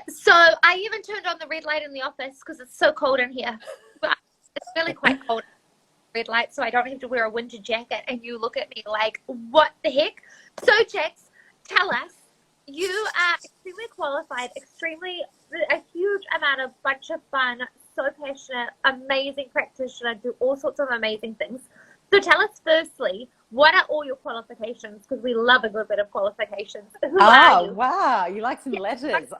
So I even turned on the red light in the office because it's so cold in here. But it's really quite cold. Red light, so I don't have to wear a winter jacket. And you look at me like, what the heck? So, Jax, tell us, you are extremely qualified, a huge amount of bunch of fun, so passionate, amazing practitioner, do all sorts of amazing things. So tell us firstly, what are all your qualifications? Because we love a good bit of qualifications. Who are you? Wow, you like some letters.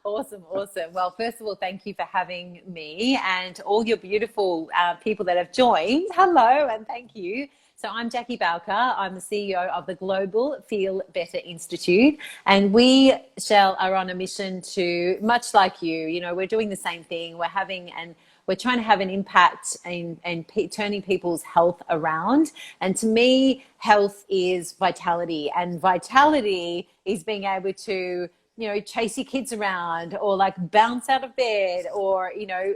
Awesome. Well, first of all, thank you for having me and all your beautiful people that have joined. Hello and thank you. So I'm Jackie Bowker. I'm the CEO of the Global Feel Better Institute, and we are on a mission to, much like you know, we're doing the same thing. We're trying to have an impact in turning people's health around. And to me, health is vitality, and vitality is being able to, you know, chase your kids around or like bounce out of bed or, you know,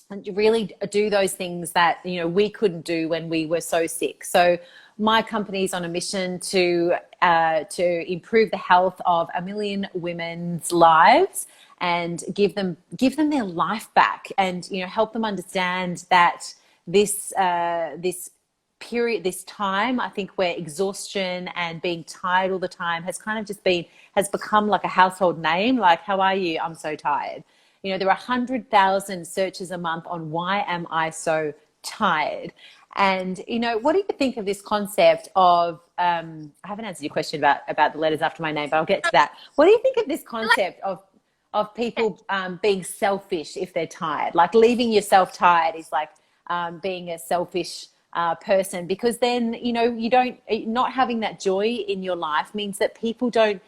and really do those things that, you know, we couldn't do when we were so sick. So my company is on a mission to improve the health of 1 million women's lives and give them their life back, and, you know, help them understand that this time, I think, where exhaustion and being tired all the time has kind of has become like a household name. Like, how are you? I'm so tired. You know, there are 100,000 searches a month on why am I so tired? And, you know, what do you think of this concept of, I haven't answered your question about the letters after my name, but I'll get to that. What do you think of this concept of people being selfish if they're tired? Like, leaving yourself tired is like being a selfish person, because then, you know, not having that joy in your life means that people don't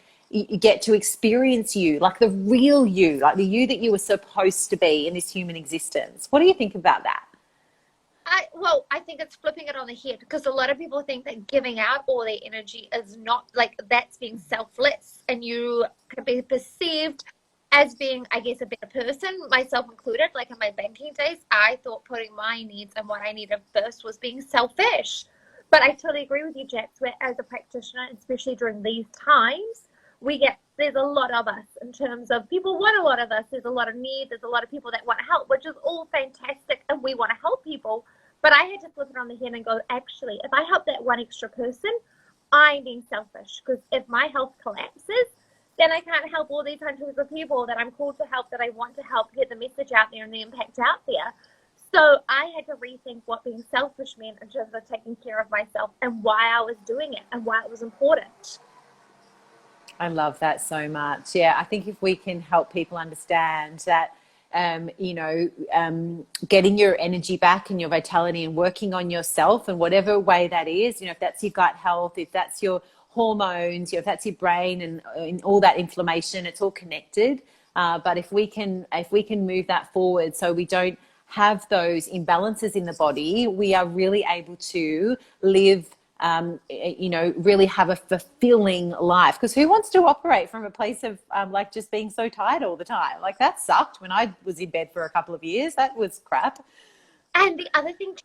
get to experience you, like the real you, like the you that you were supposed to be in this human existence. What do you think about that? I think it's flipping it on the head, because a lot of people think that giving out all their energy is not, like, that's being selfless, and you can be perceived as being, I guess, a better person, myself included. Like in my banking days, I thought putting my needs and what I needed first was being selfish. But I totally agree with you, Jax, where as a practitioner, especially during these times, there's a lot of us in terms of people want a lot of us. There's a lot of need. There's a lot of people that want to help, which is all fantastic, and we want to help people. But I had to flip it on the head and go, actually, if I help that one extra person, I'm being selfish, because if my health collapses, then I can't help all these hundreds of people that I'm called to help, that I want to help, get the message out there and the impact out there. So I had to rethink what being selfish meant in terms of taking care of myself and why I was doing it and why it was important. I love that so much. Yeah, I think if we can help people understand that, you know, getting your energy back and your vitality and working on yourself in whatever way that is, you know, if that's your gut health, if that's your hormones, you know, if that's your brain and all that inflammation, it's all connected. But if we can move that forward so we don't have those imbalances in the body, we are really able to live, you know, really have a fulfilling life. Because who wants to operate from a place of like just being so tired all the time? Like, that sucked when I was in bed for a couple of years. That was crap. And the other thing,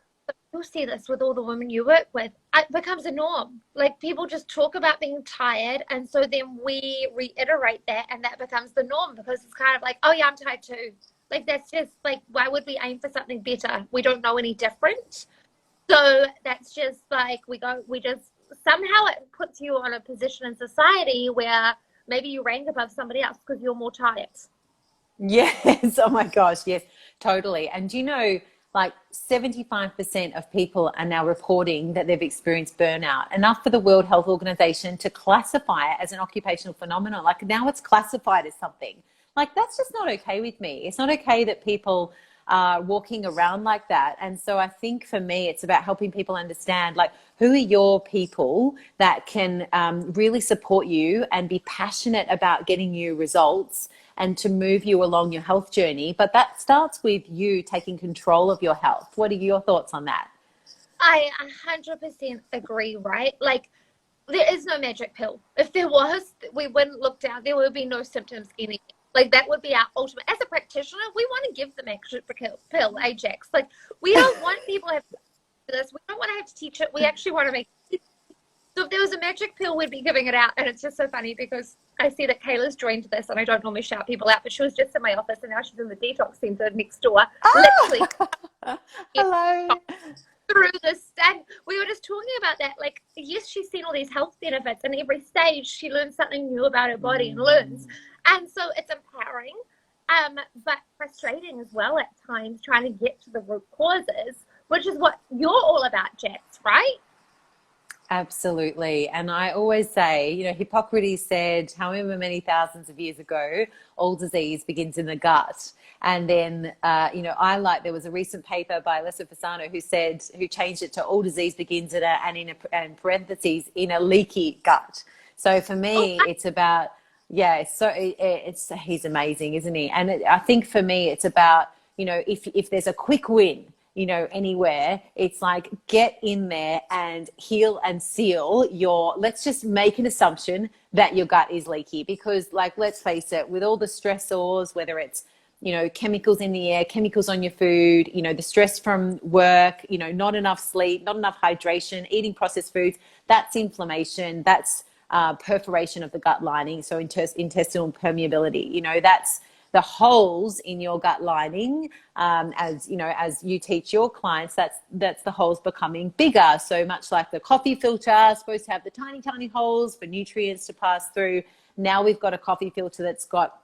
you'll see this with all the women you work with, it becomes a norm. Like, people just talk about being tired, and so then we reiterate that, and that becomes the norm, because it's kind of like, oh yeah, I'm tired too. Like, that's just like, why would we aim for something better? We don't know any different. So that's just like, somehow it puts you on a position in society where maybe you rank above somebody else because you're more tired. Yes. Oh my gosh. Yes, totally. And you know, like 75% of people are now reporting that they've experienced burnout, enough for the World Health Organization to classify it as an occupational phenomenon. Like, now it's classified as something. Like, that's just not okay with me. It's not okay that people are walking around like that. And so I think for me, it's about helping people understand, like, who are your people that can really support you and be passionate about getting you results and to move you along your health journey. But that starts with you taking control of your health. What are your thoughts on that? I 100% agree, right? Like, there is no magic pill. If there was, we wouldn't look down. There would be no symptoms anymore. Like, that would be our ultimate. As a practitioner, we want to give them extra pill, Ajax. Like, we don't want people to have to do this. We don't want to have to teach it. We actually want to make it. So if there was a magic pill, we'd be giving it out. And it's just so funny because I see that Kayla's joined this, and I don't normally shout people out, but she was just in my office, and now she's in the detox center next door. Literally. Hello. Through this, and we were just talking about that. Like, yes, she's seen all these health benefits, and every stage she learns something new about her body and learns. And so it's empowering, but frustrating as well at times, trying to get to the root causes, which is what you're all about, Jax, right? Absolutely. And I always say, you know, Hippocrates said however many thousands of years ago, all disease begins in the gut. And then, you know, there was a recent paper by Alessa Fasano who changed it to all disease begins and in parentheses, in a leaky gut. So for me, it's about, he's amazing, isn't he? And I think for me, it's about, you know, if there's a quick win, you know, anywhere, it's like get in there and heal and seal let's just make an assumption that your gut is leaky, because, like, let's face it, with all the stressors, whether it's, you know, chemicals in the air, chemicals on your food, you know, the stress from work, you know, not enough sleep, not enough hydration, eating processed foods, that's inflammation, that's perforation of the gut lining, so intestinal permeability, you know, that's the holes in your gut lining. As you know, as you teach your clients, that's the holes becoming bigger. So much like the coffee filter is supposed to have the tiny, tiny holes for nutrients to pass through. Now we've got a coffee filter that's got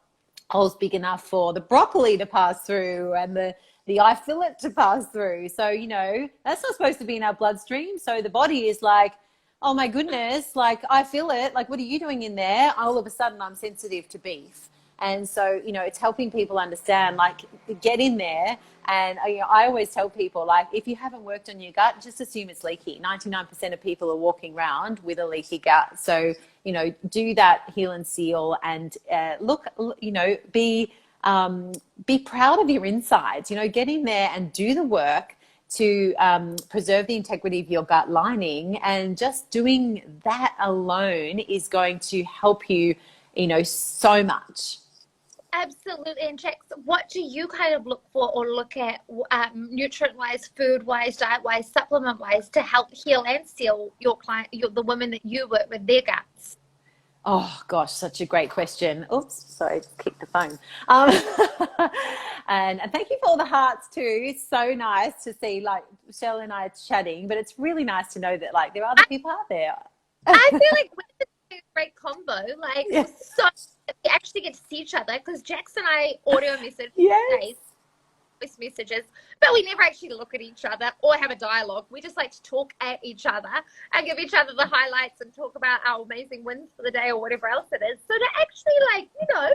holes big enough for the broccoli to pass through and the eye fillet to pass through. So, you know, that's not supposed to be in our bloodstream. So the body is like, oh my goodness, like I feel it. Like, what are you doing in there? All of a sudden I'm sensitive to beef. And so, you know, it's helping people understand, like, get in there. And, you know, I always tell people, like, if you haven't worked on your gut, just assume it's leaky. 99% of people are walking around with a leaky gut. So, you know, do that, heal and seal, and look, you know, be proud of your insides. You know, get in there and do the work to preserve the integrity of your gut lining. And just doing that alone is going to help you, you know, so much. Absolutely. And Jax, what do you kind of look for or look at nutrient-wise, food-wise, diet-wise, supplement-wise to help heal and seal your client, the women that you work with, their guts? Oh gosh, such a great question. Oops, sorry, kicked the phone. And thank you for all the hearts too. It's so nice to see, like, Michelle and I are chatting, but it's really nice to know that, like, there are other people out there. I feel like we're a great combo. Like, so we actually get to see each other, because Jax and I audio message voice messages, but we never actually look at each other or have a dialogue. We just like to talk at each other and give each other the highlights and talk about our amazing wins for the day or whatever else it is. So to actually, like, you know,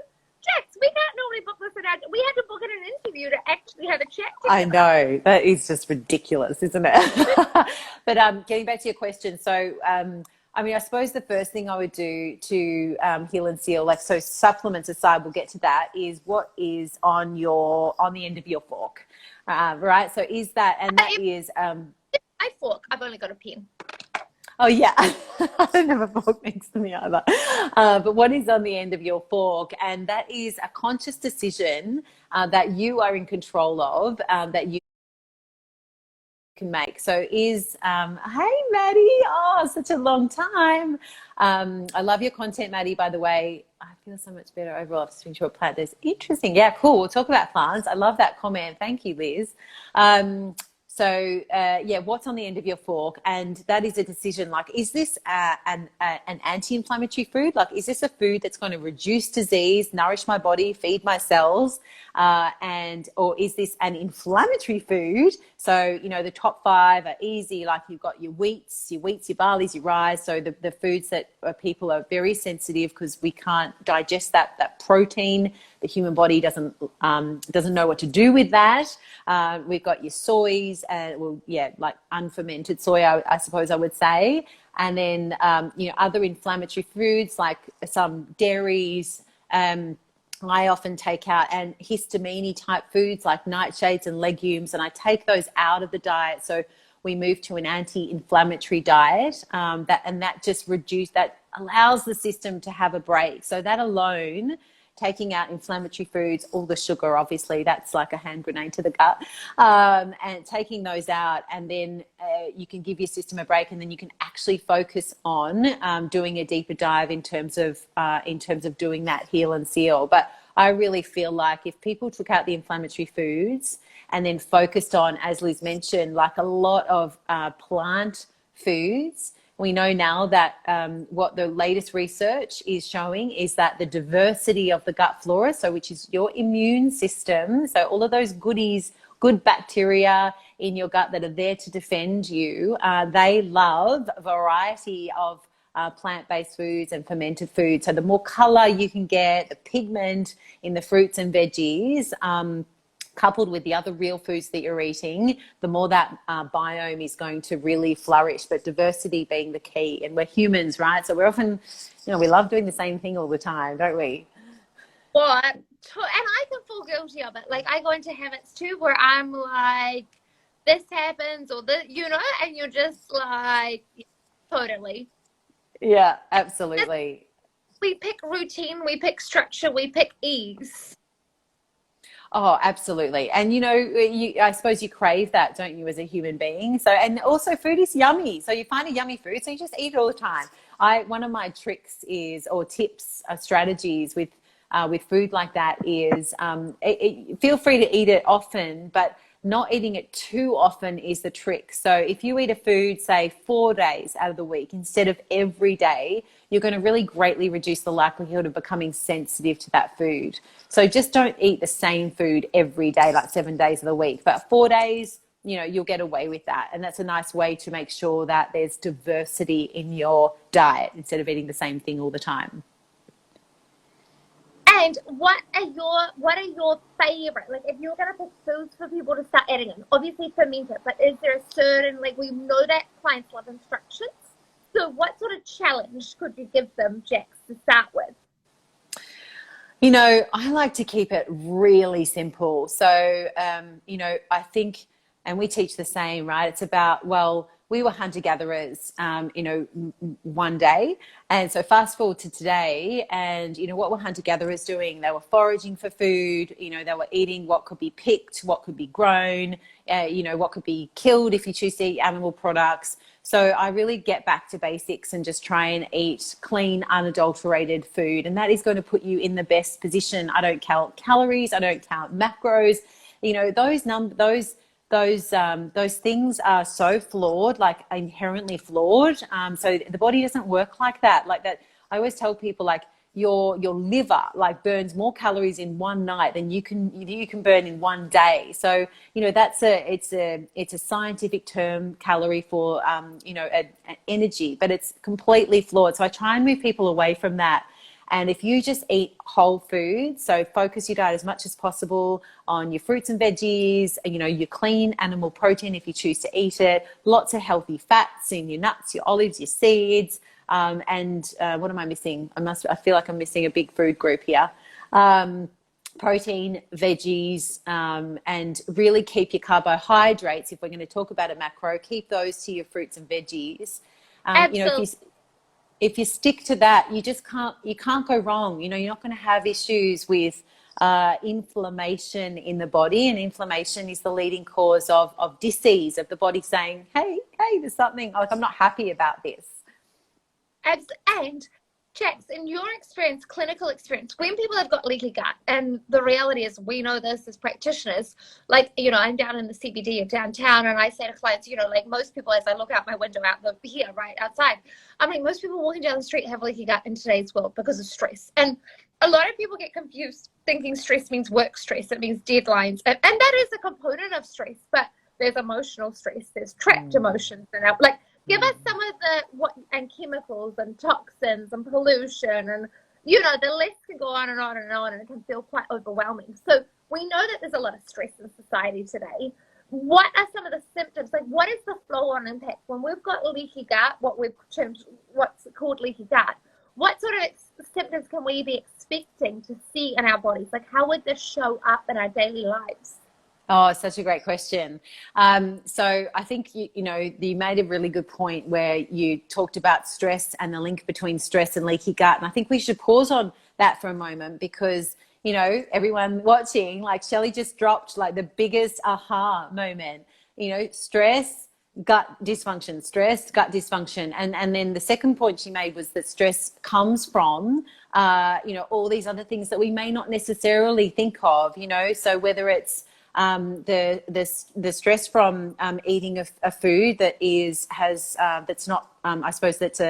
Jax, we can't normally book this in we had to book in an interview to actually have a chat together. I know, that is just ridiculous, isn't it? But getting back to your question, so I mean, I suppose the first thing I would do to heal and seal, like, so supplements aside, we'll get to that, is what is on the end of your fork, right? So is that, and that is... my fork, I've only got a pen. Oh, yeah. I don't have a fork next to me either. But what is on the end of your fork? And that is a conscious decision that you are in control of, that you can make. So is hey Maddie, oh, such a long time. I love your content, Maddie, by the way. I feel so much better overall after switching to a plant. That's interesting. Yeah, cool. We'll talk about plants. I love that comment. Thank you, Liz. So what's on the end of your fork? And that is a decision, like, is this an anti-inflammatory food? Like, is this a food that's going to reduce disease, nourish my body, feed my cells? Or is this an inflammatory food? So, you know, the top 5 are easy. Like, you've got your wheats, your barleys, your rye. So the foods that people are very sensitive, because we can't digest that protein. The human body doesn't know what to do with that. We've got your soys, like unfermented soy, I suppose I would say. And then, you know, other inflammatory foods like some dairies. I often take out and histamine type foods like nightshades and legumes, and I take those out of the diet. So we move to an anti-inflammatory diet that just allows the system to have a break. So that alone taking out inflammatory foods, all the sugar, obviously, that's like a hand grenade to the gut, and taking those out, and then you can give your system a break, and then you can actually focus on doing a deeper dive in terms of doing that heal and seal. But I really feel like if people took out the inflammatory foods and then focused on, as Liz mentioned, like a lot of plant foods. We know now that what the latest research is showing is that the diversity of the gut flora, so which is your immune system, so all of those goodies, good bacteria in your gut that are there to defend you, they love a variety of plant-based foods and fermented foods. So the more color you can get, the pigment in the fruits and veggies, coupled with the other real foods that you're eating, the more that biome is going to really flourish. But diversity being the key. And we're humans, right? So we're often, we love doing the same thing all the time, don't we? Well, and I can fall guilty of it. Like, I go into habits too where I'm like, this happens, or this, and you're just like, totally. Yeah, absolutely. We pick routine, we pick structure, we pick ease. Oh, absolutely. And, I suppose you crave that, don't you, as a human being? So, and also food is yummy. So you find a yummy food, so you just eat it all the time. One of my tricks is, or tips, strategies with food like that is, feel free to eat it often, but not eating it too often is the trick. So if you eat a food, say 4 days out of the week instead of every day, you're going to really greatly reduce the likelihood of becoming sensitive to that food. So just don't eat the same food every day, like 7 days of the week. But 4 days, you'll get away with that. And that's a nice way to make sure that there's diversity in your diet instead of eating the same thing all the time. And what are your favorite, like, if you're going to pick foods for people to start adding in, obviously fermented, but is there a certain, like, we know that clients love instructions, so what sort of challenge could you give them, Jax, to start with? I like to keep it really simple. So, I think, and we teach the same, right? It's about, we were hunter-gatherers, one day. And so fast forward to today, and, what were hunter-gatherers doing? They were foraging for food, they were eating what could be picked, what could be grown, what could be killed if you choose to eat animal products. So I really get back to basics and just try and eat clean, unadulterated food. And that is going to put you in the best position. I don't count calories. I don't count macros. Those things are so flawed, like inherently flawed. So the body doesn't work like that. Like that, I always tell people, like, your liver like burns more calories in one night than you can burn in one day. So that's it's a scientific term, calorie, for energy, but it's completely flawed. So I try and move people away from that. And if you just eat whole foods, so focus your diet as much as possible on your fruits and veggies, your clean animal protein if you choose to eat it, lots of healthy fats in your nuts, your olives, your seeds, and what am I missing? I feel like I'm missing a big food group here. Protein, veggies, and really keep your carbohydrates. If we're going to talk about a macro, keep those to your fruits and veggies. Absolutely. If you stick to that, you can't go wrong. You're not going to have issues with inflammation in the body, and inflammation is the leading cause of disease, of the body saying, hey, there's something, like, I'm not happy about this. And Jax, in your experience, clinical experience, when people have got leaky gut, and the reality is, we know this as practitioners, like, I'm down in the CBD of downtown, and I say to clients, like, most people, as I look out my window here, right outside, I'm like, most people walking down the street have leaky gut in today's world because of stress. And a lot of people get confused thinking stress means work stress, it means deadlines, and that is a component of stress, but there's emotional stress, there's trapped emotions, and like, give us some of and chemicals and toxins and pollution, and the list can go on and on and on, and it can feel quite overwhelming. So we know that there's a lot of stress in society today. What are some of the symptoms? Like, what is the flow-on impact when we've got leaky gut? What's called leaky gut? What sort of symptoms can we be expecting to see in our bodies? Like, how would this show up in our daily lives? Oh, such a great question. So I think, you made a really good point where you talked about stress and the link between stress and leaky gut. And I think we should pause on that for a moment, because, you know, everyone watching, like Shelley just dropped like the biggest aha moment, you know, stress, gut dysfunction, stress, gut dysfunction. And then the second point she made was that stress comes from, you know, all these other things that we may not necessarily think of, you know, so whether it's the stress from eating a food that that's not, I suppose that's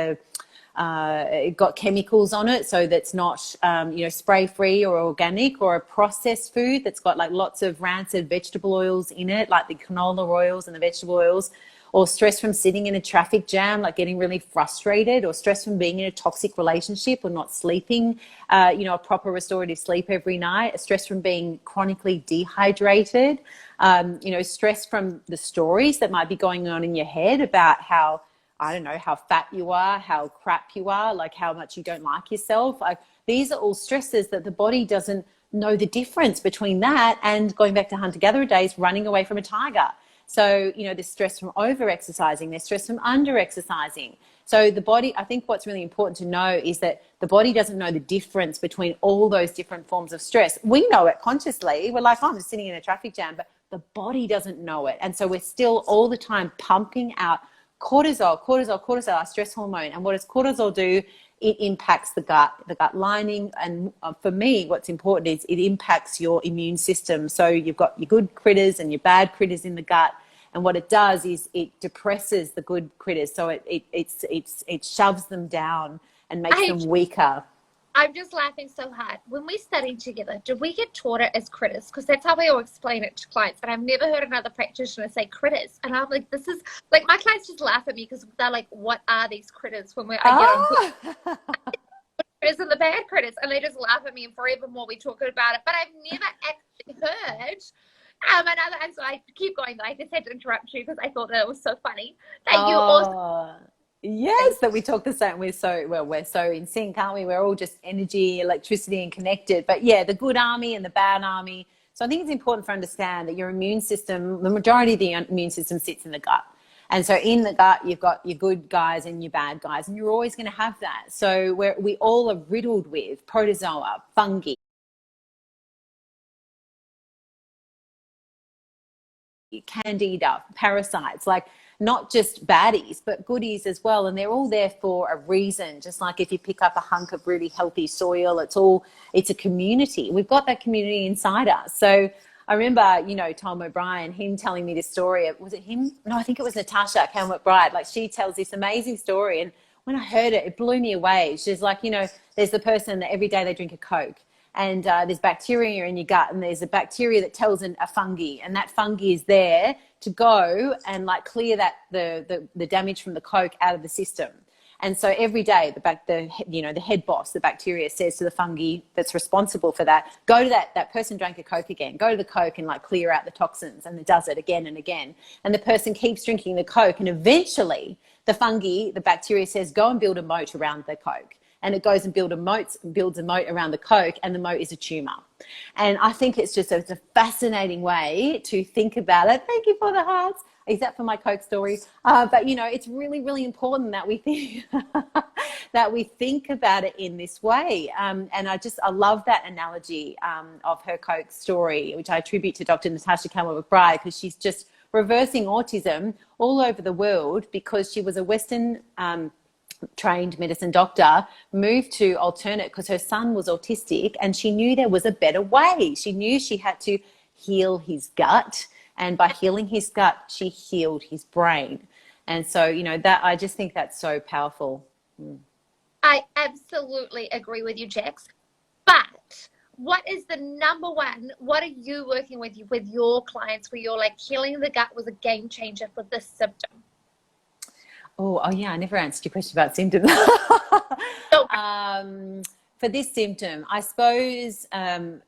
it got chemicals on it, so that's not you know, spray free or organic, or a processed food that's got like lots of rancid vegetable oils in it, like the canola oils and the vegetable oils, or stress from sitting in a traffic jam, like getting really frustrated, or stress from being in a toxic relationship or not sleeping, you know, a proper restorative sleep every night, a stress from being chronically dehydrated, you know, stress from the stories that might be going on in your head about how, I don't know, how fat you are, how crap you are, like how much you don't like yourself. Like, these are all stresses that the body doesn't know the difference between that and, going back to hunter-gatherer days, running away from a tiger. So, you know, there's stress from over-exercising, there's stress from under-exercising. So the body, I think what's really important to know is that the body doesn't know the difference between all those different forms of stress. We know it consciously. We're like, oh, I'm sitting in a traffic jam, but the body doesn't know it. And so we're still all the time pumping out cortisol, our stress hormone. And what does cortisol do? It impacts the gut lining. And for me, what's important is it impacts your immune system. So you've got your good critters and your bad critters in the gut. And what it does is it depresses the good critters. So it shoves them down and makes them weaker. I'm just laughing so hard. When we studied together, did we get taught it as critters? Because that's how we all explain it to clients. And I've never heard another practitioner say critters. And I'm like, this is like, my clients just laugh at me because they're like, what are these critters? When I get on critters and the bad critters, and they just laugh at me, and forevermore we talk about it. But I've never actually heard another. And so I keep going. I just had to interrupt you because I thought that it was so funny that you also. Yes, that we talk the same. We're so in sync, aren't we? We're all just energy, electricity, and connected. But yeah, the good army and the bad army. So I think it's important to understand that your immune system, the majority of the immune system sits in the gut. And so in the gut, you've got your good guys and your bad guys, and you're always going to have that. So we all are riddled with protozoa, fungi, candida, parasites, like not just baddies, but goodies as well. And they're all there for a reason. Just like if you pick up a hunk of really healthy soil, it's a community. We've got that community inside us. So I remember, you know, Tom O'Brien, him telling me this story. Was it him? No, I think it was Natasha Campbell McBride. Like, she tells this amazing story. And when I heard it, it blew me away. She's like, you know, there's the person that every day they drink a Coke. And there's bacteria in your gut, and there's a bacteria that tells a fungi, and that fungi is there to go and like clear that the damage from the Coke out of the system. And so every day the head boss, the bacteria, says to the fungi that's responsible for that, go to that person drank a Coke again, go to the Coke and like clear out the toxins, and it does it again and again. And the person keeps drinking the Coke, and eventually the fungi, the bacteria, says, go and build a moat around the Coke. And it goes and builds a moat around the Coke, and the moat is a tumor. And I think it's a fascinating way to think about it. Thank you for the hearts. Is that for my Coke story? But, you know, it's really, really important that we think that we think about it in this way. And I love that analogy of her Coke story, which I attribute to Dr. Natasha Campbell McBride, because she's just reversing autism all over the world, because she was a Western trained medicine doctor, moved to alternate because her son was autistic, and she knew there was a better way. She knew she had to heal his gut, and by healing his gut, she healed his brain. And so, you know, that, I just think that's so powerful. I absolutely agree with you, Jax. But what is the number one? What are you working with your clients where you're like, healing the gut was a game changer for this symptom? Oh yeah, I never answered your question about symptoms. For this symptom, I suppose for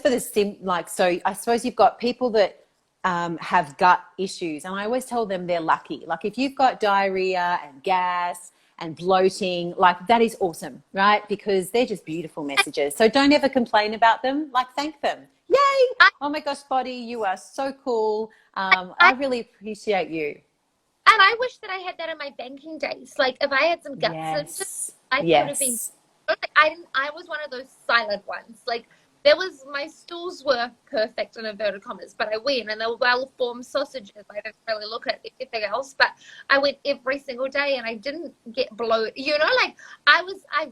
the I suppose you've got people that have gut issues, and I always tell them they're lucky. Like, if you've got diarrhea and gas and bloating, like, that is awesome, right? Because they're just beautiful messages. So don't ever complain about them. Like, thank them. Yay! Oh my gosh, body, you are so cool. I really appreciate you. And I wish that I had that in my banking days. Like, if I had some gut symptoms, I could have been, Yes. I was one of those silent ones. Like, my stools were perfect in inverted commas, but I went and they were well-formed sausages. I didn't really look at anything else, but I went every single day and I didn't get bloated. Like I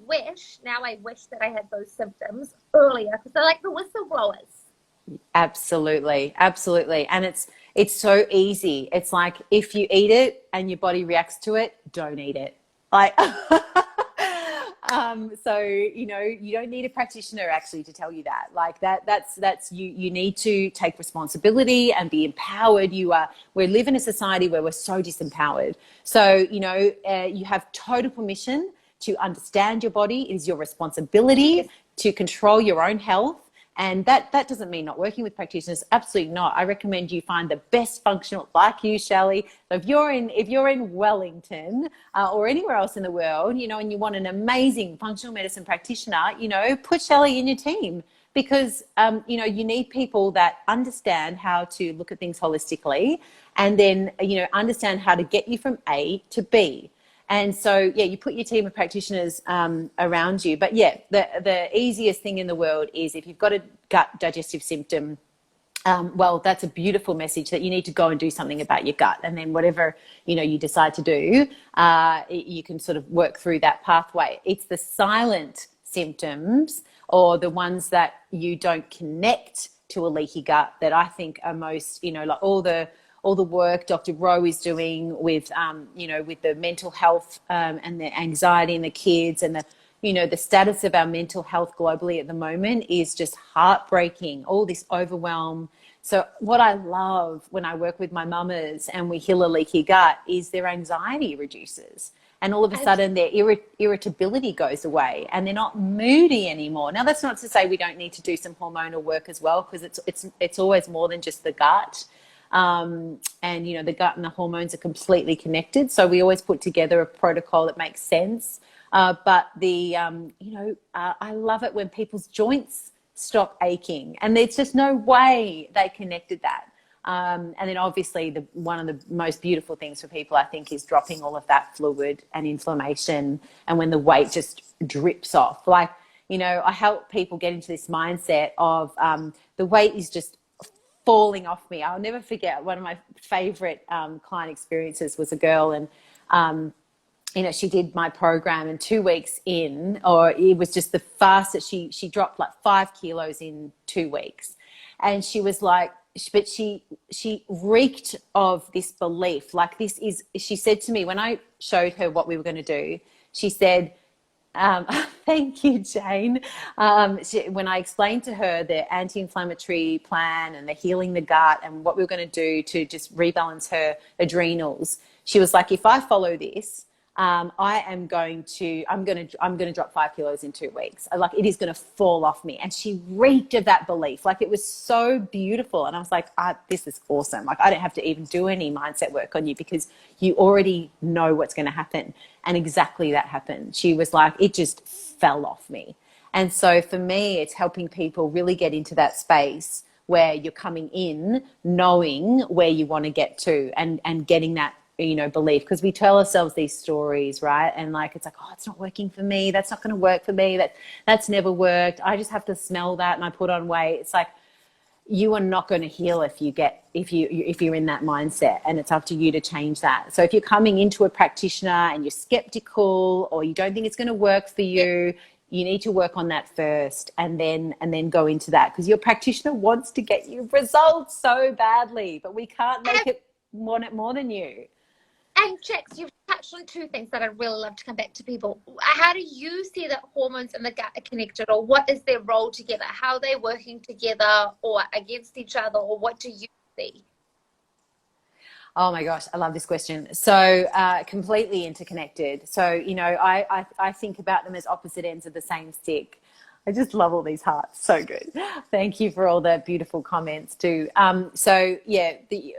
wish that I had those symptoms earlier because they're like the whistleblowers. Absolutely, absolutely. And it's so easy. It's like if you eat it and your body reacts to it, don't eat it. Like so you don't need a practitioner actually to tell you that. Like that's you need to take responsibility and be empowered. We live in a society where we're so disempowered. So you have total permission to understand your body. It is your responsibility to control your own health. And that doesn't mean not working with practitioners. Absolutely not. I recommend you find the best functional, like you, Shelley. So if you're in Wellington or anywhere else in the world, and you want an amazing functional medicine practitioner, put Shelley in your team because you need people that understand how to look at things holistically, and then understand how to get you from A to B. And so, you put your team of practitioners around you. But the easiest thing in the world is if you've got a gut digestive symptom, that's a beautiful message that you need to go and do something about your gut. And then whatever, you decide to do, you can sort of work through that pathway. It's the silent symptoms or the ones that you don't connect to a leaky gut that I think are most, like all the work Dr. Rowe is doing with, with the mental health and the anxiety in the kids and the status of our mental health globally at the moment is just heartbreaking, all this overwhelm. So what I love when I work with my mamas and we heal a leaky gut is their anxiety reduces. And all of a sudden their irritability goes away and they're not moody anymore. Now, that's not to say we don't need to do some hormonal work as well, because it's always more than just the gut. And the gut and the hormones are completely connected, so we always put together a protocol that makes sense, but I love it when people's joints stop aching, and there's just no way they connected that. And then obviously one of the most beautiful things for people, I think, is dropping all of that fluid and inflammation, and when the weight just drips off. Like, I help people get into this mindset of the weight is just falling off me. I'll never forget, one of my favorite client experiences was a girl, and she did my program, and 2 weeks in, or it was just the fastest, she dropped like 5 kilos in 2 weeks. And she was like, but she reeked of this belief. Like, she said to me when I showed her what we were going to do, she said, thank you, Jane. When I explained to her the anti-inflammatory plan and the healing the gut and what we were going to do to just rebalance her adrenals, she was like, if I follow this, I'm going to drop 5 kilos in 2 weeks. Like, it is going to fall off me. And she reeked of that belief. Like, it was so beautiful. And I was like, this is awesome. Like, I don't have to even do any mindset work on you because you already know what's going to happen. And exactly that happened. She was like, it just fell off me. And so for me, it's helping people really get into that space where you're coming in knowing where you want to get to and getting that belief, because we tell ourselves these stories, right? And like, it's like, oh, it's not working for me. That's not going to work for me. That's never worked. I just have to smell that and I put on weight. It's like, you are not going to heal if you're in that mindset, and it's up to you to change that. So if you're coming into a practitioner and you're skeptical or you don't think it's going to work for you, you need to work on that first and then go into that, because your practitioner wants to get you results so badly, but we can't make it want it more than you. And Jax, you've touched on two things that I'd really love to come back to people. How do you see that hormones and the gut are connected, or what is their role together? How are they working together or against each other, or what do you see? Oh my gosh, I love this question. So completely interconnected. So, I think about them as opposite ends of the same stick. I just love all these hearts. So good. Thank you for all the beautiful comments too.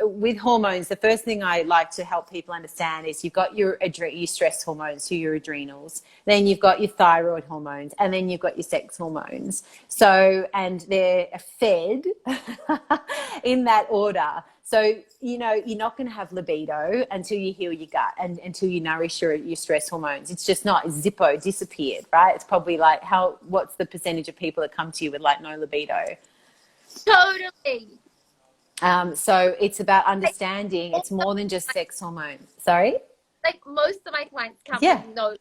With hormones, the first thing I like to help people understand is you've got your stress hormones, so your adrenals. Then you've got your thyroid hormones, and then you've got your sex hormones. So, and they're fed in that order. So, you know, you're not going to have libido until you heal your gut and until you nourish your stress hormones. It's just not zippo disappeared, right? It's probably like what's the percentage of people that come to you with like no libido? Totally. So it's about Like, understanding it's also, more than just sex hormones. Sorry? like most of my clients come Yeah. with no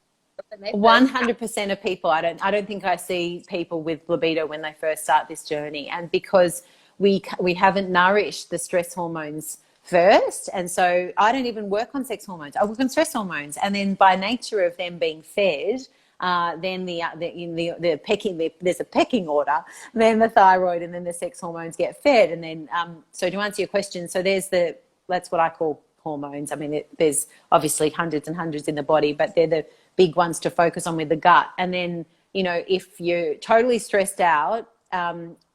when they first come. 100% of people. I don't think I see people with libido when they first start this journey, and because we haven't nourished the stress hormones first, and so I don't even work on sex hormones. I work on stress hormones, and then by nature of them being fed, then the pecking there's a pecking order. Then the thyroid and then the sex hormones get fed, and then so to answer your question, so that's what I call hormones. I mean, there's obviously hundreds and hundreds in the body, but they're the big ones to focus on with the gut. And then, you know, if you're totally stressed out,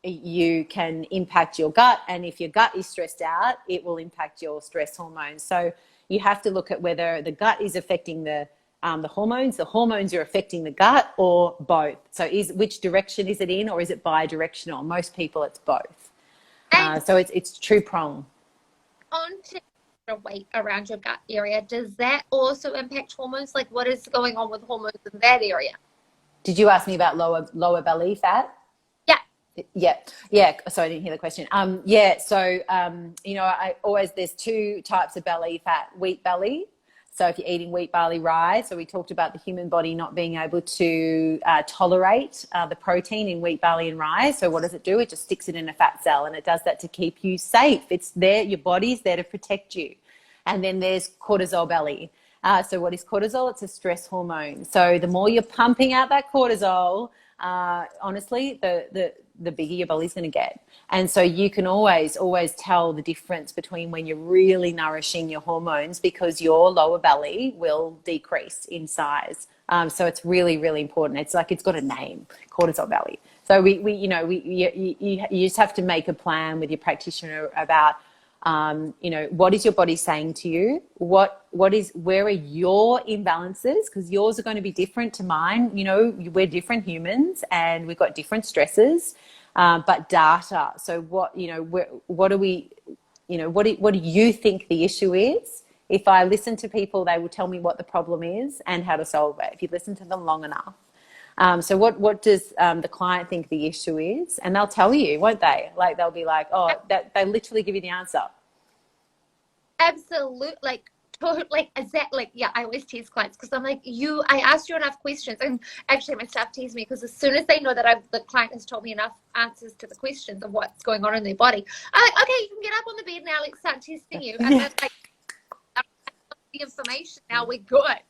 you can impact your gut. And if your gut is stressed out, it will impact your stress hormones. So you have to look at whether the gut is affecting the hormones are affecting the gut, or both. So which direction is it in, or is it bi-directional? Most people, it's both. So it's true prong. On to weight around your gut area, does that also impact hormones? Like, what is going on with hormones in that area? Did you ask me about lower belly fat? Yeah. So I didn't hear the question. You know, there's two types of belly fat: wheat belly. So if you're eating wheat, barley, rye, so we talked about the human body not being able to tolerate the protein in wheat, barley, and rye. So what does it do? It just sticks it in a fat cell, and it does that to keep you safe. It's there. Your body's there to protect you. And then there's cortisol belly. So what is cortisol? It's a stress hormone. So the more you're pumping out that cortisol, honestly, the bigger your belly's going to get. And so you can always tell the difference between when you're really nourishing your hormones, because your lower belly will decrease in size. So it's really, really important. It's like it's got a name, cortisol belly. So you just have to make a plan with your practitioner about, what is your body saying to you? Where are your imbalances? Because yours are going to be different to mine. You know, we're different humans and we've got different stresses, but data. So what do you think the issue is? If I listen to people, they will tell me what the problem is and how to solve it, if you listen to them long enough. So what does the client think the issue is? And they'll tell you, won't they? Like, they'll be like, oh, they literally give you the answer. Absolutely. Is that I always tease clients because I'm like, I asked you enough questions. And actually my staff tease me because as soon as they know that the client has told me enough answers to the questions of what's going on in their body, I'm like, okay, you can get up on the bed now, let's start testing you. And then the information, now we're good.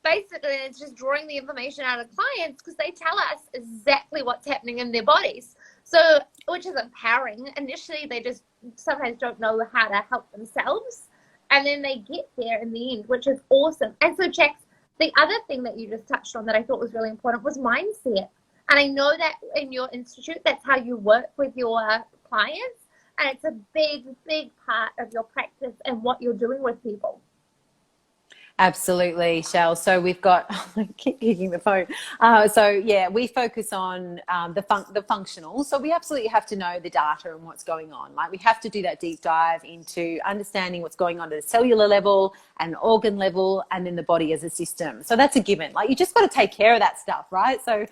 Basically, it's just drawing the information out of clients because they tell us exactly what's happening in their bodies. So, which is empowering. Initially, they just sometimes don't know how to help themselves. And then they get there in the end, which is awesome. And so, Jax, the other thing that you just touched on that I thought was really important was mindset. And I know that in your institute, that's how you work with your clients. And it's a big, big part of your practice and what you're doing with people. Absolutely, Shell. So we've got, I keep hitting the phone. We focus on the functional. So we absolutely have to know the data and what's going on. Like, we have to do that deep dive into understanding what's going on at a cellular level and organ level, and then the body as a system. So that's a given. Like, you just got to take care of that stuff, right? So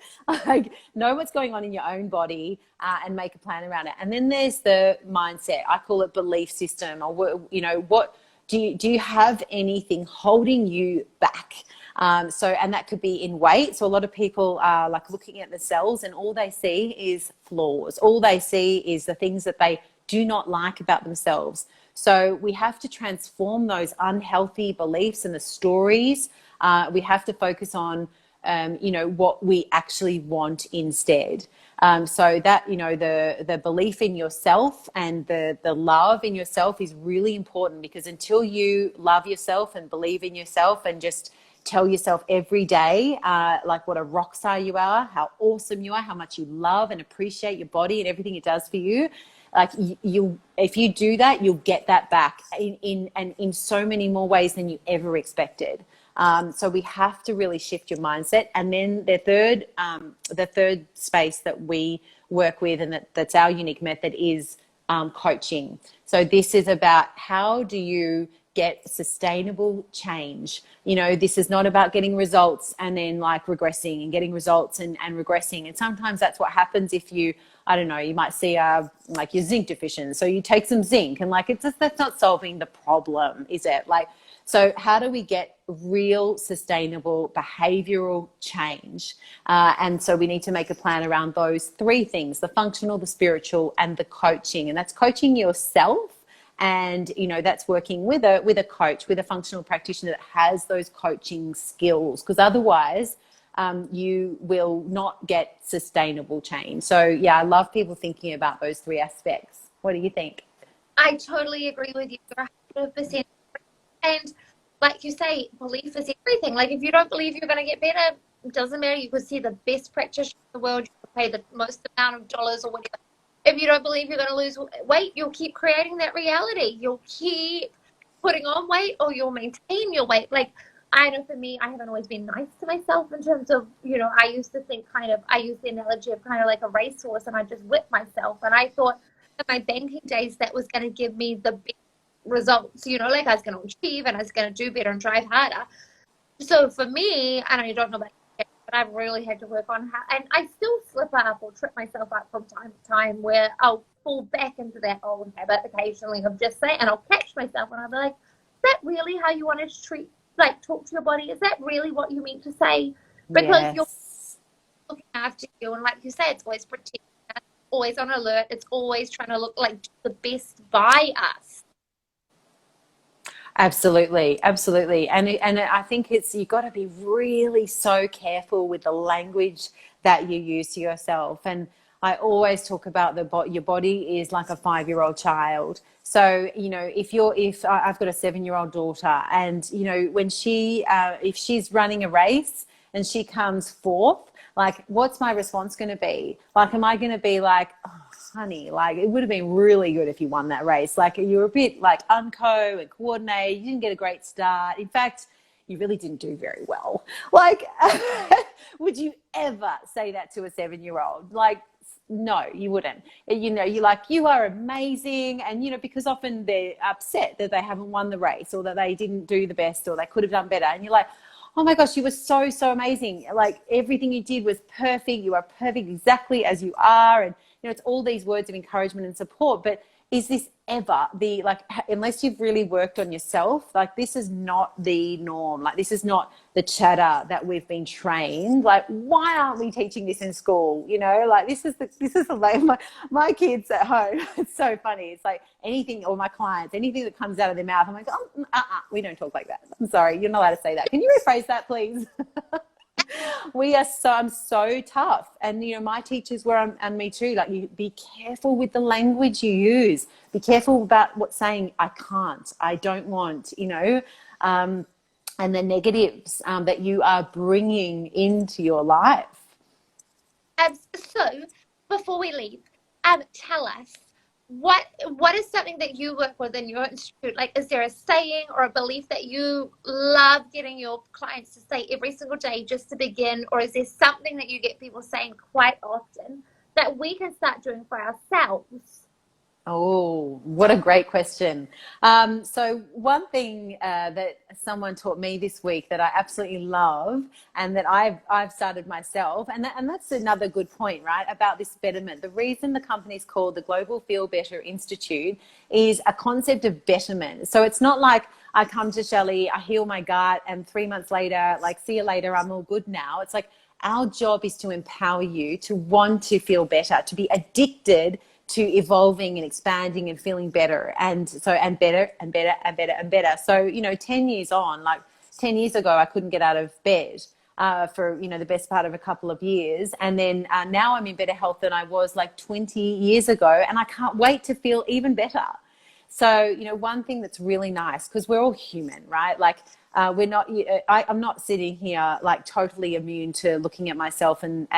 know what's going on in your own body and make a plan around it. And then there's the mindset. I call it belief system, or what. Do you have anything holding you back? And that could be in weight. So a lot of people are like looking at the cells and all they see is flaws. All they see is the things that they do not like about themselves. So we have to transform those unhealthy beliefs and the stories. We have to focus on, what we actually want instead. So that, the belief in yourself and the love in yourself is really important, because until you love yourself and believe in yourself and just tell yourself every day, like what a rock star you are, how awesome you are, how much you love and appreciate your body and everything it does for you. Like, if you do that, you'll get that back in so many more ways than you ever expected. So we have to really shift your mindset. And then the third space that we work with, and that's our unique method, is coaching. So this is about how do you get sustainable change. This is not about getting results and then like regressing and getting results and regressing. And sometimes that's what happens if you, I don't know, you might see like you're zinc deficient. So you take some zinc and like, that's not solving the problem, is it? Like, so how do we get real sustainable behavioral change? And so we need to make a plan around those three things: the functional, the spiritual, and the coaching. And that's coaching yourself. And, that's working with a coach, with a functional practitioner that has those coaching skills, because otherwise you will not get sustainable change. So, yeah, I love people thinking about those three aspects. What do you think? I totally agree with you. You're 100%. And like you say, belief is everything. Like if you don't believe you're going to get better, it doesn't matter. You could see the best practitioner in the world, you could pay the most amount of dollars or whatever. If you don't believe you're going to lose weight, you'll keep creating that reality. You'll keep putting on weight, or you'll maintain your weight. Like, I know for me, I haven't always been nice to myself in terms of, I used to think I used the analogy of kind of like a racehorse, and I just whipped myself. And I thought in my banking days that was going to give me the best results, like I was going to achieve and I was going to do better and drive harder. So for me, and I don't know about you, but I've really had to work on how, and I still slip up or trip myself up from time to time where I'll fall back into that old habit occasionally of just saying, and I'll catch myself and I'll be like, is that really how you want to talk to your body? Is that really what you mean to say? Because you're looking after you, and like you say, it's always protecting us, always on alert, it's always trying to look like the best by us. Absolutely. And I think you've got to be really so careful with the language that you use to yourself. And I always talk about your body is like a 5-year-old child. So, if I've got a 7-year-old daughter, and, when if she's running a race and she comes fourth, like, what's my response going to be? Like, am I going to be like, oh, honey, like, it would have been really good if you won that race. Like, you were a bit like unco and coordinated. You didn't get a great start. In fact, you really didn't do very well. Like, would you ever say that to a 7-year-old? Like, no, you wouldn't. You're like, you are amazing. And, because often they're upset that they haven't won the race, or that they didn't do the best, or they could have done better. And you're like, oh my gosh, you were so, so amazing. Like, everything you did was perfect. You are perfect exactly as you are. And, it's all these words of encouragement and support. But is this ever unless you've really worked on yourself, like, this is not the norm. Like, this is not the chatter that we've been trained. Like, why aren't we teaching this in school? Like, this is the way my kids at home. It's so funny. It's like anything, or my clients, anything that comes out of their mouth, I'm like, we don't talk like that. I'm sorry, you're not allowed to say that. Can you rephrase that, please? I'm so tough. And, my teachers were, and me too, like, you be careful with the language you use. Be careful about what's saying, I can't, I don't want, and the negatives that you are bringing into your life. So before we leave, tell us, what is something that you work with in your institute? Like, is there a saying or a belief that you love getting your clients to say every single day just to begin? Or is there something that you get people saying quite often that we can start doing for ourselves? Oh, what a great question. So one thing that someone taught me this week that I absolutely love, and that I've started myself, and that's another good point, right, about this betterment. The reason the company is called the Global Feel Better Institute is a concept of betterment. So it's not like I come to Shelley, I heal my gut, and 3 months later, like, see you later, I'm all good now. It's like, our job is to empower you to want to feel better, to be addicted to evolving and expanding and feeling better, and better and better and better and better. So 10 years on, like 10 years ago, I couldn't get out of bed for the best part of a couple of years, and then now I'm in better health than I was like 20 years ago, and I can't wait to feel even better. So one thing that's really nice, because we're all human, right? Like, we're not. I'm not sitting here like totally immune to looking at myself and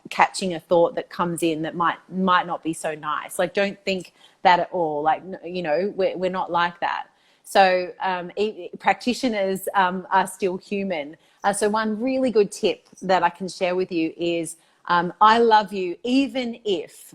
catching a thought that comes in that might not be so nice. Like, don't think that at all. Like, we're not like that. So practitioners are still human. So one really good tip that I can share with you is, I love you even if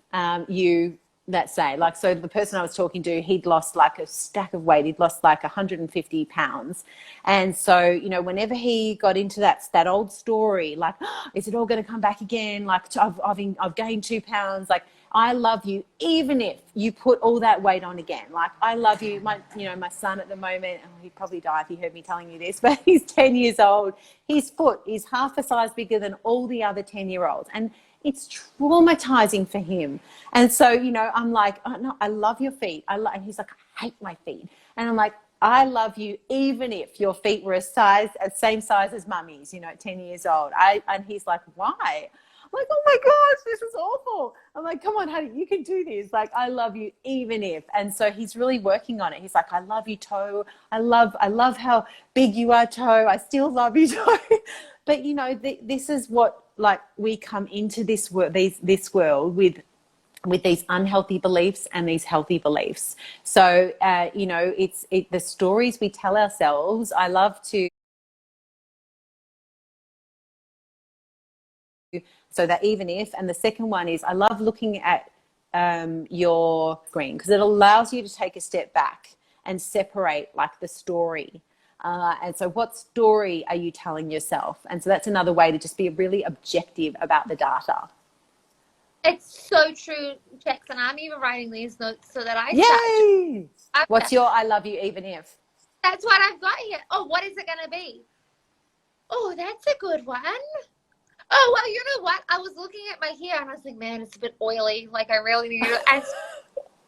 you that say, like, so the person I was talking to, he'd lost like a stack of weight. He'd lost like 150 pounds. And so, you know, whenever he got into that old story, like, oh, is it all going to come back again? Like, I've gained 2 pounds. Like, I love you, even if you put all that weight on again. Like, I love you. My son at the moment, oh, he'd probably die if he heard me telling you this, but he's 10 years old. His foot is half a size bigger than all the other 10-year-olds. And it's traumatizing for him. And so, you know, I'm like, oh, no, I love your feet. And he's like, I hate my feet. And I'm like, I love you even if your feet were same size as mummy's, you know, at 10 years old. And he's like, why? I'm like, oh my gosh, this is awful. I'm like, come on, honey, you can do this. Like, I love you even if. And so he's really working on it. He's like, I love you, Toe. I love how big you are, Toe. I still love you, Toe. But, you know, this is what, like, we come into this world with these unhealthy beliefs and these healthy beliefs. So, you know, the stories we tell ourselves. I love to, so that even if, and the second one is I love looking at your screen, because it allows you to take a step back and separate like the story. And so what story are you telling yourself? And so that's another way to just be really objective about the data. It's so true, Jackson. I'm even writing these notes so that Yay! What's your I love you even if? That's what I've got here. Oh, what is it going to be? Oh, that's a good one. Oh, well, you know what? I was looking at my hair and I was like, man, it's a bit oily. Like, I really need to. And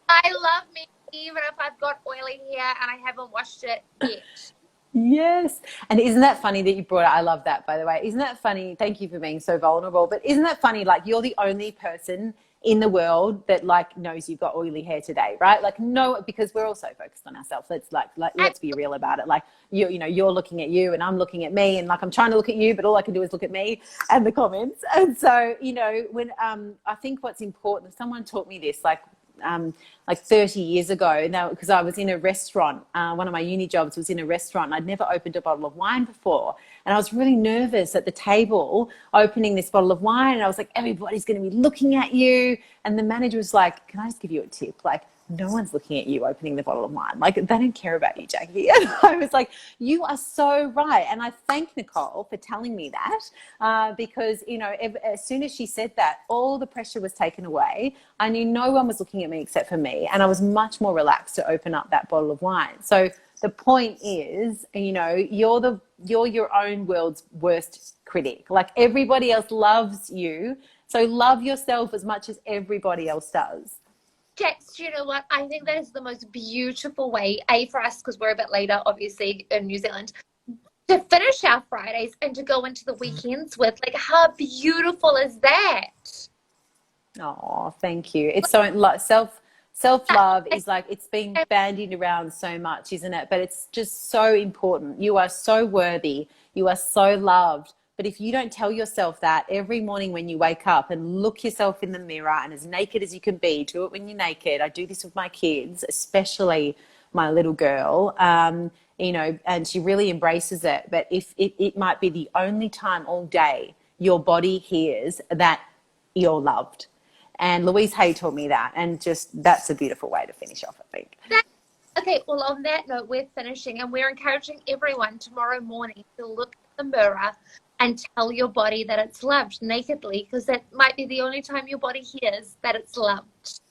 I love me even if I've got oily hair and I haven't washed it yet. Yes. And isn't that funny that you brought it? I love that, by the way. Isn't that funny? Thank you for being so vulnerable. But isn't that funny? Like, you're the only person in the world that like knows you've got oily hair today, right? Like, no, because we're all so focused on ourselves. Let's be real about it. Like, you know, you're looking at you and I'm looking at me, and like, I'm trying to look at you, but all I can do is look at me and the comments. And so, you know, when I think what's important, someone taught me this, like 30 years ago now, because I was in a restaurant. One of my uni jobs was in a restaurant, and I'd never opened a bottle of wine before. And I was really nervous at the table opening this bottle of wine. And I was like, everybody's going to be looking at you. And the manager was like, can I just give you a tip? Like, no one's looking at you opening the bottle of wine. Like, they don't care about you, Jackie. And I was like, you are so right. And I thank Nicole for telling me that, because, you know, as soon as she said that, all the pressure was taken away. I knew no one was looking at me except for me. And I was much more relaxed to open up that bottle of wine. So the point is, you know, you're your own world's worst critic. Like, everybody else loves you. So love yourself as much as everybody else does. Jax, you know what? I think that is the most beautiful way, for us, because we're a bit later, obviously, in New Zealand, to finish our Fridays and to go into the weekends with. Like, how beautiful is that? Oh, thank you. It's so self-love is like, it's been bandied around so much, isn't it? But it's just so important. You are so worthy. You are so loved. But if you don't tell yourself that every morning when you wake up and look yourself in the mirror, and as naked as you can be, do it when you're naked. I do this with my kids, especially my little girl, you know, and she really embraces it. But if it might be the only time all day your body hears that you're loved. And Louise Hay taught me that. And just, that's a beautiful way to finish off, I think. Okay, well, on that note, we're finishing, and we're encouraging everyone tomorrow morning to look at the mirror and tell your body that it's loved nakedly, because that might be the only time your body hears that it's loved.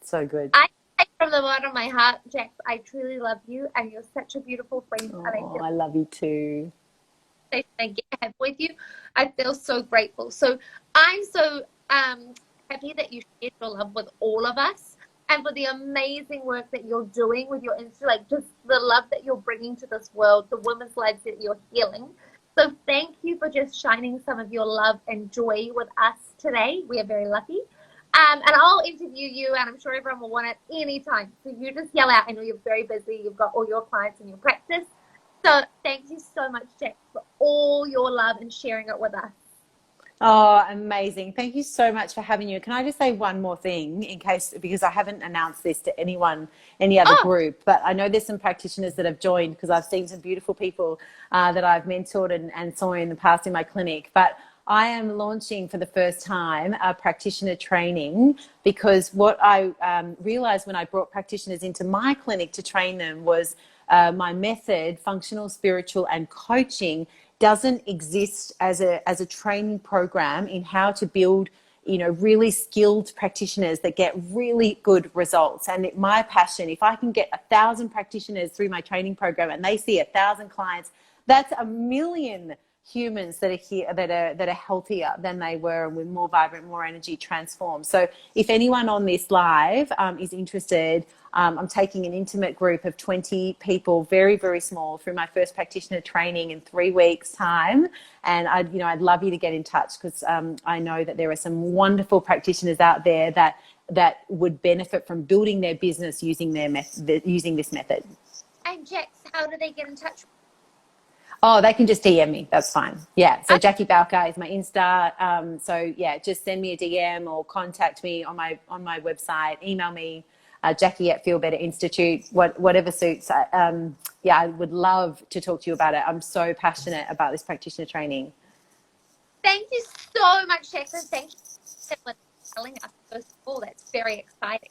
So good. I say from the bottom of my heart, Jax, I truly love you, and you're such a beautiful friend. Oh, I love you too. I have with you. I feel so grateful. So I'm so happy that you shared your love with all of us, and for the amazing work that you're doing with your like just the love that you're bringing to this world, the women's lives that you're healing. So thank you for just shining some of your love and joy with us today. We are very lucky. And I'll interview you, and I'm sure everyone will want it anytime. So you just yell out. I know you're very busy. You've got all your clients in your practice. So thank you so much, Jax, for all your love and sharing it with us. Oh, amazing. Thank you so much for having you. Can I just say one more thing because I haven't announced this to anyone, any other group, but I know there's some practitioners that have joined, because I've seen some beautiful people that I've mentored and saw in the past in my clinic. But I am launching for the first time a practitioner training, because what I realized when I brought practitioners into my clinic to train them was my method, functional, spiritual, and coaching, doesn't exist as a training program in how to build, you know, really skilled practitioners that get really good results. And my passion, if I can get 1,000 practitioners through my training program and they see 1,000 clients, that's 1,000,000 humans that are here that are healthier than they were, and with more vibrant, more energy, transformed. So if anyone on this live is interested, I'm taking an intimate group of 20 people, very, very small, through my first practitioner training in 3 weeks' time. And I'd love you to get in touch, because I know that there are some wonderful practitioners out there that would benefit from building their business using using this method. And Jax, how do they get in touch? Oh, they can just DM me. That's fine. Yeah. So Jackie Bowker is my Insta. So yeah, just send me a DM or contact me on my website. Email me, Jackie at Feel Better Institute. Whatever suits. Yeah, I would love to talk to you about it. I'm so passionate about this practitioner training. Thank you so much, Jax, and thank you for telling us. First of all, that's very exciting.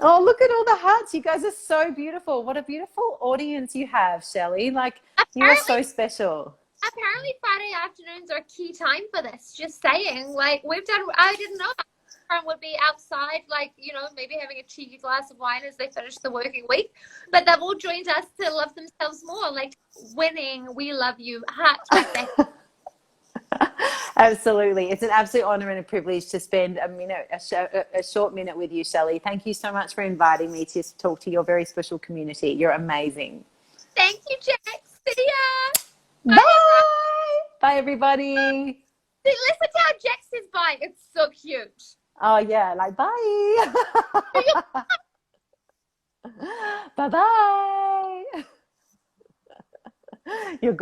Oh, look at all the hearts. You guys are so beautiful. What a beautiful audience you have, Shelley. Like, you are so special. Apparently Friday afternoons are a key time for this. Just saying. Like, I didn't know everyone would be outside, like, you know, maybe having a cheeky glass of wine as they finish the working week. But they've all joined us to love themselves more. Like, winning, we love you, hearts right back. Absolutely. It's an absolute honor and a privilege to spend a short minute with you, Shelley. Thank you so much for inviting me to talk to your very special community. You're amazing. Thank you, Jax. See ya. Bye. Bye, everybody. See, listen to how Jax is bye. It's so cute. Oh, yeah. Like, bye. Bye-bye. You're